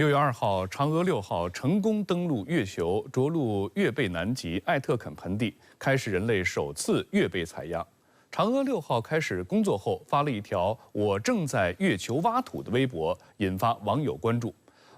6月2号，嫦娥6号成功登陆月球，着陆月背南极艾特肯盆地，开始人类首次月背采样。嫦娥6号开始工作后，发了一条“我正在月球挖土”的微博，引发网友关注。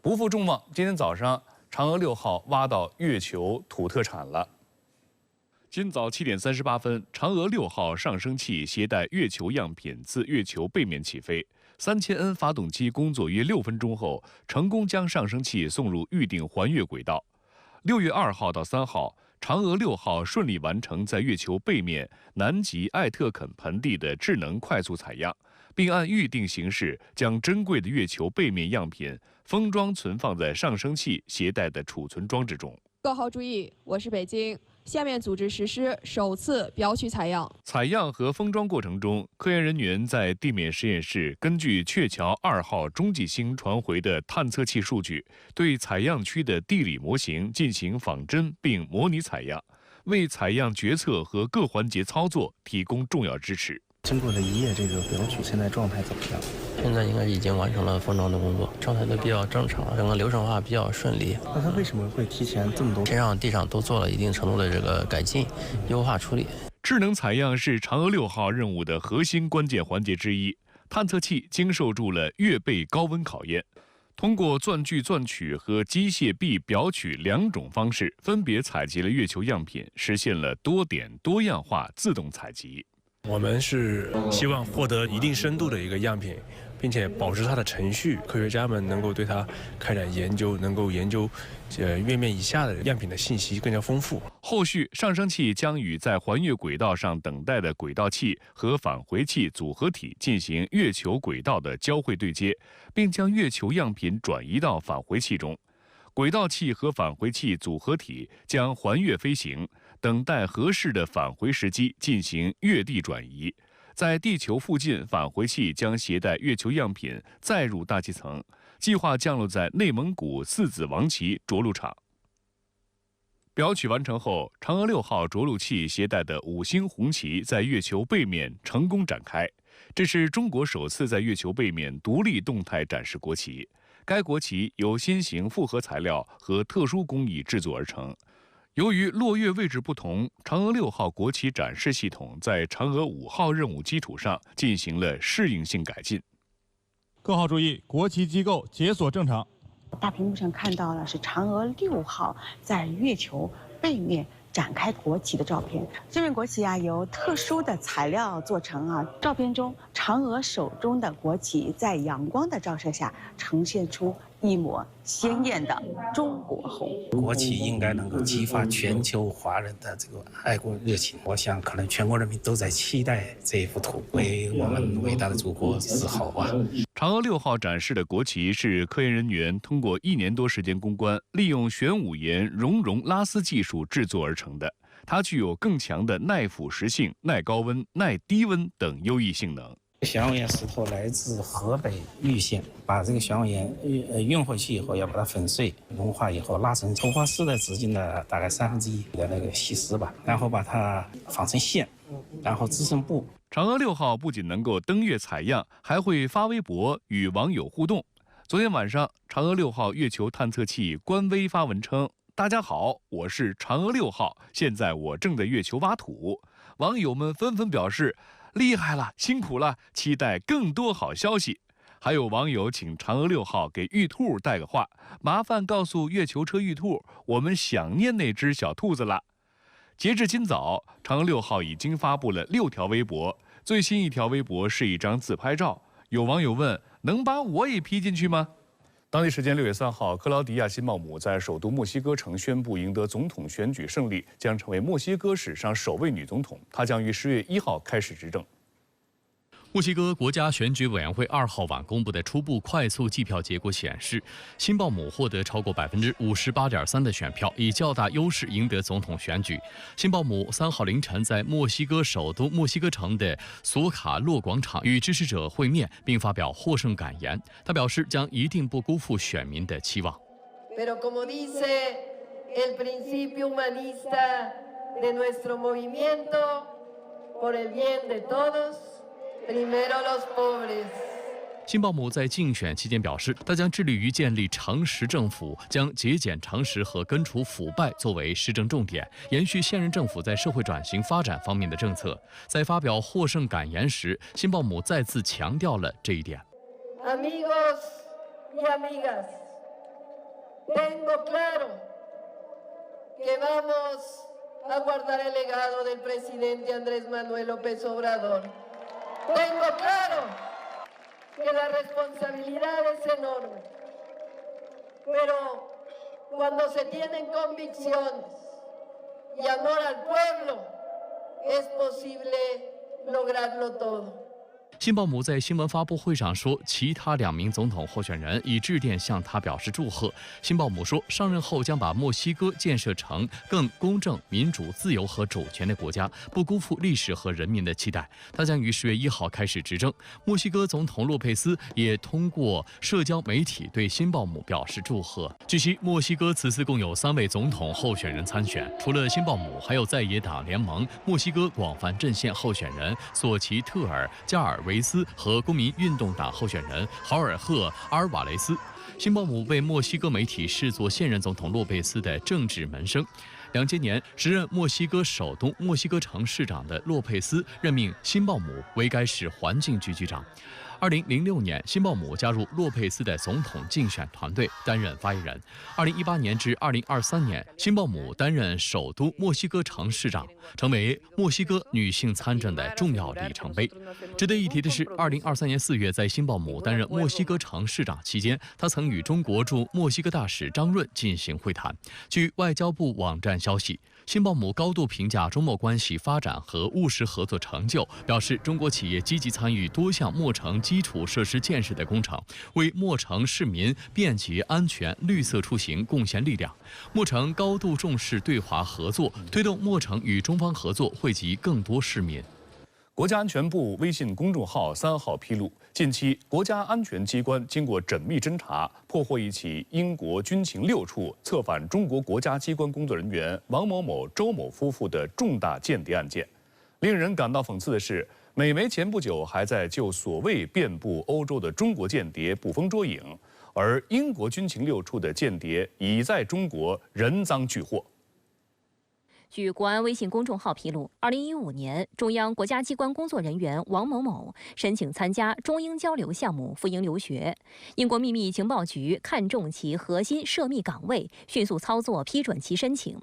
不负众望，今天早上，嫦娥6号挖到月球土特产了。今早7点38分，嫦娥6号上升器携带月球样品自月球背面起飞。3000N 发动机工作约6分钟后，成功将上升器送入预定环月轨道。6月2号到3号，嫦娥6号顺利完成在月球背面南极艾特肯盆地的智能快速采样，并按预定形式将珍贵的月球背面样品封装存放在上升器携带的储存装置中。各号注意，我是北京。下面组织实施首次表取采样。采样和封装过程中，科研人员在地面实验室根据鹊桥2号中继星传回的探测器数据，对采样区的地理模型进行仿真并模拟采样，为采样决策和各环节操作提供重要支持。经过了1夜这个表取，现在状态怎么样？现在应该已经完成了封装的工作，状态都比较正常，整个流程化比较顺利。那它为什么会提前这么多？天上地上都做了一定程度的这个改进、优化处理。智能采样是嫦娥6号任务的核心关键环节之一。探测器经受住了月背高温考验，通过钻锯钻取和机械臂表取2种方式，分别采集了月球样品，实现了多点多样化自动采集。我们是希望获得一定深度的一个样品，并且保持它的程序，科学家们能够对它开展研究，能够研究月面以下的样品的信息更加丰富。后续上升器将与在环月轨道上等待的轨道器和返回器组合体进行月球轨道的交会对接，并将月球样品转移到返回器中。轨道器和返回器组合体将环月飞行，等待合适的返回时机进行月地转移。在地球附近，返回器将携带月球样品再入大气层，计划降落在内蒙古四子王旗着陆场。表取完成后，嫦娥6号着陆器携带的5星红旗在月球背面成功展开，这是中国首次在月球背面独立动态展示国旗。该国旗由新型复合材料和特殊工艺制作而成。由于落月位置不同，嫦娥6号国旗展示系统在嫦娥5号任务基础上进行了适应性改进。各号注意，国旗机构解锁正常。大屏幕上看到的是嫦娥6号在月球背面展开国旗的照片。这面国旗由特殊的材料做成照片中嫦娥手中的国旗在阳光的照射下呈现出一抹鲜艳的中国红。国旗应该能够激发全球华人的这个爱国热情。我想，可能全国人民都在期待这一幅图，为我们伟大的祖国自豪啊！嫦娥6号展示的国旗是科研人员通过1年多时间攻关，利用玄武岩熔融拉丝技术制作而成的。它具有更强的耐腐蚀性、耐高温、耐低温等优异性能。玄武岩石头来自河北玉县，把这个玄武岩运回去以后，要把它粉碎、融化以后，拉成头发丝的直径的大概1/3的那个细丝吧，然后把它纺成线，然后织成布。嫦娥6号不仅能够登月采样，还会发微博与网友互动。昨天晚上，嫦娥6号月球探测器官微发文称：“大家好，我是嫦娥6号，现在我正在月球挖土。”网友们纷纷表示：“厉害了，辛苦了，期待更多好消息。”还有网友请嫦娥6号给玉兔带个话，麻烦告诉月球车玉兔，我们想念那只小兔子了。截至今早，嫦娥6号已经发布了6条微博，最新一条微博是一张自拍照。有网友问：“能把我也 P 进去吗？”当地时间6月3号，克劳迪亚·辛鲍姆在首都墨西哥城宣布赢得总统选举胜利，将成为墨西哥史上首位女总统。她将于10月1号开始执政。墨西哥国家选举委员会2号晚公布的初步快速计票结果显示，辛鲍姆获得超过58.3%的选票，以较大优势赢得总统选举。辛鲍姆3号凌晨在墨西哥首都墨西哥城的索卡洛广场与支持者会面，并发表获胜感言。他表示将一定不辜负选民的期望。Pero como dice el principio humanista de nuestro movimiento, por el bien de todos.Primero los pobres. 辛鲍姆在竞选期间表示，他将致力于建立常识政府，将节俭常识和根除腐败作为施政重点，延续现任政府在社会转型发展方面的政策。在发表获胜感言时，辛鲍姆再次强调了这一点。Amigos y amigas, tengo claro que vamos a guardar el legado del presidente Andrés Manuel López Obrador. Tengo claro que la responsabilidad es enorme, pero cuando se tienen convicciones y amor al pueblo, es posible lograrlo todo. 辛鲍姆在新闻发布会上说，其他2名总统候选人已致电向他表示祝贺。辛鲍姆说，上任后将把墨西哥建设成更公正、民主、自由和主权的国家，不辜负历史和人民的期待。他将于10月1号开始执政。墨西哥总统洛佩斯也通过社交媒体对辛鲍姆表示祝贺。据悉，墨西哥此次共有3位总统候选人参选，除了辛鲍姆，还有在野党联盟墨西哥广泛阵线候选人索奇特尔加尔维斯和公民运动党候选人豪尔赫阿尔瓦雷斯。辛鲍姆被墨西哥媒体视作现任总统洛佩斯的政治门生。2000年，时任墨西哥首都墨西哥城市长的洛佩斯任命辛鲍姆为该市环境局局长。2006年，辛鲍姆加入洛佩斯的总统竞选团队，担任发言人。2018年至2023年，辛鲍姆担任首都墨西哥城市长，成为墨西哥女性参政的重要里程碑。值得一提的是，2023年4月，在辛鲍姆担任墨西哥城市长期间，他曾与中国驻墨西哥大使张润进行会谈。据外交部网站消息，辛鲍姆高度评价中墨关系发展和务实合作成就，表示中国企业积极参与多项墨城基础设施建设的工程，为墨城市民便捷、安全、绿色出行贡献力量。墨城高度重视对华合作，推动墨城与中方合作惠及更多市民。国家安全部微信公众号3号披露，近期国家安全机关经过缜密侦查，破获一起英国军情6处策反中国国家机关工作人员王某某、周某夫妇的重大间谍案件。令人感到讽刺的是，美媒前不久还在就所谓遍布欧洲的中国间谍捕风捉影，而英国军情6处的间谍已在中国人赃俱获。据国安微信公众号披露，2015年，中央国家机关工作人员王某某申请参加中英交流项目赴英留学，英国秘密情报局看中其核心涉密岗位，迅速操作批准其申请。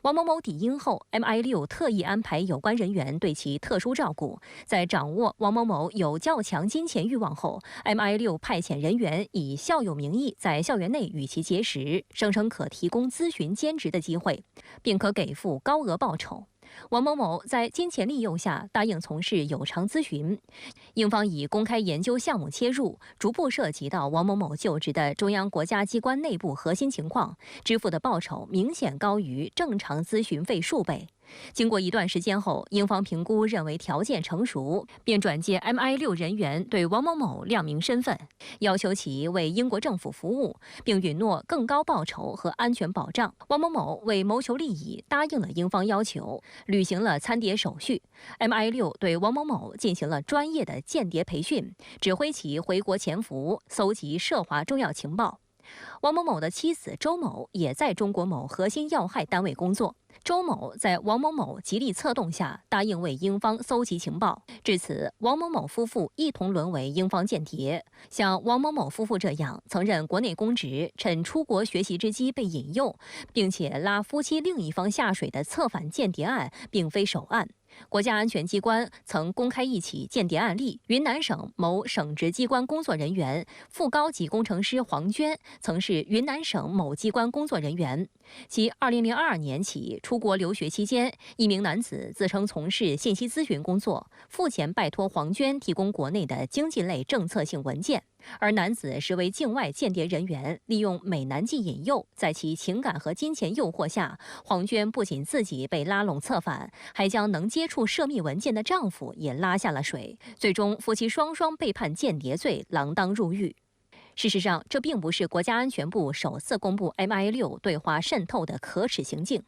王某某抵英后 ，MI6 特意安排有关人员对其特殊照顾，在掌握王某某有较强金钱欲望后 ，MI6 派遣人员以校友名义在校园内与其结识，声称可提供咨询兼职的机会，并可给付高额报酬。王某某在金钱利诱下答应从事有偿咨询，英方以公开研究项目切入，逐步涉及到王某某就职的中央国家机关内部核心情况，支付的报酬明显高于正常咨询费数倍。经过一段时间后，英方评估认为条件成熟，便转介 MI6 人员对王某某亮明身份，要求其为英国政府服务，并允诺更高报酬和安全保障。王某某为谋求利益，答应了英方要求，履行了参谍手续。MI6 对王某某进行了专业的间谍培训，指挥其回国潜伏，搜集涉华重要情报。王某某的妻子周某也在中国某核心要害单位工作。周某在王某某极力策动下，答应为英方搜集情报。至此，王某某夫妇一同沦为英方间谍。像王某某夫妇这样曾任国内公职，趁出国学习之机被引诱，并且拉夫妻另一方下水的策反间谍案，并非首案。国家安全机关曾公开一起间谍案例，云南省某省直机关工作人员副高级工程师黄娟曾是云南省某机关工作人员。其2002年起出国留学期间，一名男子自称从事信息咨询工作，付钱拜托黄娟提供国内的经济类政策性文件。而男子实为境外间谍人员，利用美男计引诱，在其情感和金钱诱惑下，黄娟不仅自己被拉拢策反，还将能接触涉密文件的丈夫也拉下了水，最终夫妻双双被判间谍罪，锒铛入狱。事实上，这并不是国家安全部首次公布 MI6 对华渗透的可耻行径。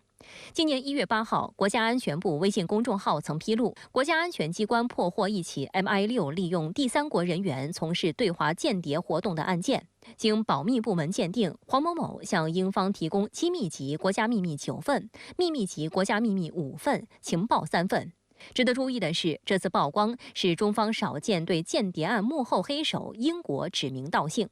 今年1月8号，国家安全部微信公众号曾披露，国家安全机关破获一起 MI6 利用第三国人员从事对华间谍活动的案件。经保密部门鉴定，黄某某向英方提供机密级国家秘密9份、秘密级国家秘密5份、情报3份。值得注意的是，这次曝光是中方少见对间谍案幕后黑手英国指名道姓。